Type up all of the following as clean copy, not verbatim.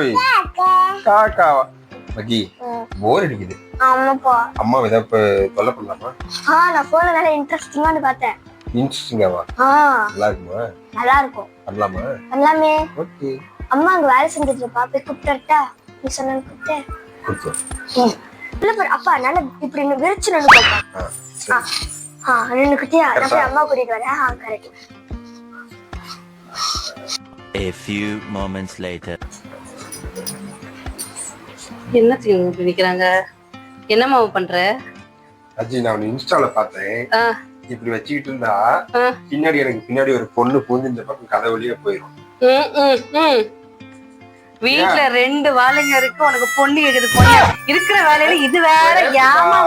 ஓய் காக்காவா மகி போர் அடிக்குது. ஆமாப்பா. அம்மா ஏதாவது தொல்லை பண்ணலாமா? நான் போன்ல நிறைய இன்ட்ரெஸ்டிங்கானு பார்த்தேன். இன்ட்ரெஸ்டிங்காவா? நல்லா இருக்குமா? நல்லா இருக்கும். பண்ணலாமா? பண்ணலாமே. ஓகே. அம்மா அங்க வேலை செஞ்சுட்டு இருப்பா, போய் கூப்பிட்டா நீ சொன்ன கூப்பிட்டு இல்ல பாரு அப்பா நல்லா இப்படி விரிச்சு நின்று பாப்பா. நின்னுக்கிட்டியா? நான் போய் அம்மா கூட்டிட்டு வரேன். Correct. A few moments later. என்ன இப்படி நிக்கிறாங்க? என்ன மாவு பண்ற? அஜி நான் இன்ஸ்டால பார்த்தேன். இப்படி வச்சுக்கிட்டு இருந்தா பின்னாடி எனக்கு பின்னாடி ஒரு பொண்ணு பூந்து இந்த பக்கம் கதை வழியா போயிடும். வீட்டுல 2 வாழைங்க இருக்கு, உனக்கு பொண்ணு கேக்குது. பொண்ணு இருக்கிற வேலையில இது வேற. யாமா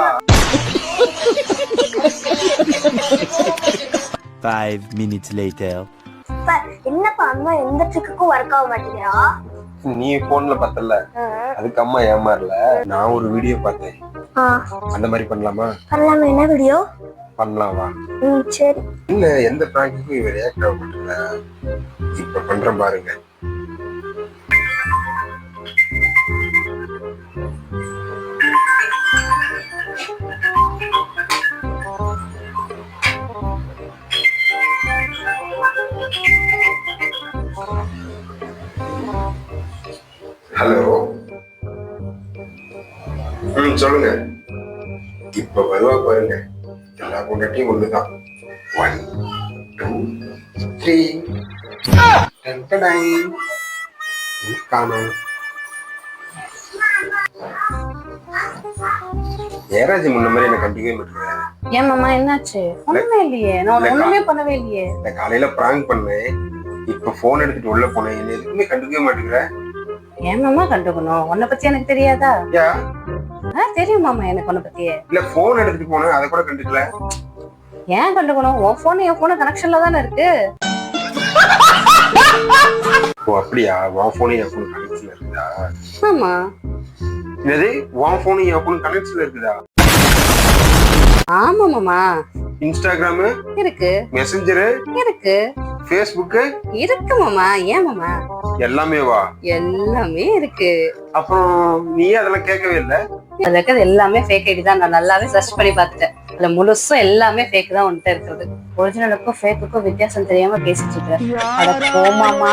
5 minutes later. என்னப்பா அம்மா எந்த ட்ரிக்குக்கும் ஒர்க் ஆக மாட்டேங்கிறா? நீ போன்ல பார்த்தல, அதுக்கு அம்மா ஏமாறல. நான் ஒரு வீடியோ பார்த்தேன். அந்த மாதிரி பண்ணலாமா? பண்ணலாமா? என்ன வீடியோ பண்ணலாமா? சரி. இல்ல எந்த பிராங்குக்கும் இவ ரியாக்ட் ஆக மாட்டேங்கல. இப்ப பண்றேன் பாருங்க. ஹலோ. சொல்லுங்க. இப்ப வருவா பாருங்க. எல்லா பொண்டாட்டியும் ஒண்ணுதான். 1 2 3 காணும். ஏராஜி முன்ன மாதிரி என்ன கண்டிக்கவே மாட்டேங்கிறேன். ஏன் மாமா என்னாச்சு? ஒண்ணுமே இல்லையே, நான் ஒண்ணுமே பண்ணவே இல்லையே. இந்த காலையில பிராங்க் பண்ணேன், இப்ப போன் எடுத்துட்டு உள்ள போனேன், எதுவுமே கண்டுக்கவே மாட்டேங்கிறேன். ஏன் மாமா கண்டுக்கணும்? உன்னை பத்தி எனக்கு தெரியாதா? தெரியும் மாமா எனக்கு உன்னை பத்தியே. இல்ல போன் எடுத்துட்டு போனேன், அதை கூட கண்டுக்கல. ஏன் கண்டுக்கணும்? உன் போன் என் போன் கனெக்ஷன்ல தானே இருக்கு. ஓ அப்படியா? உன் போன் என் போன் கனெக்ஷன்ல இருக்குதா? ஆமா. என்னது உன் போன் என் போன் கனெக்ஷன்ல இருக்குதா? ஆமா மாமா. இன்ஸ்டாகிராம் இருக்கு, மெசேஞ்சர் இருக்கு, ஃபேஸ்புக் இருக்கு மாமா. ஏன் மாமா? எல்லாமே வா? எல்லாமே இருக்கு. அப்புறம் நீ அதெல்லாம் கேட்கவே இல்ல? அதுல இருக்கிறது எல்லாமே ஃபேக் ஐடி தான். நான் நல்லாவே சர்ச் பண்ணி பார்த்துட்டேன். அதுல முழுசும் எல்லாமே ஃபேக் தான் உன்கிட்ட இருக்கிறது. ஒரிஜினலுக்கும் ஃபேக்குக்கும் வித்தியாசம் தெரியாம பேசிட்டு இருக்க. அட போமாமா.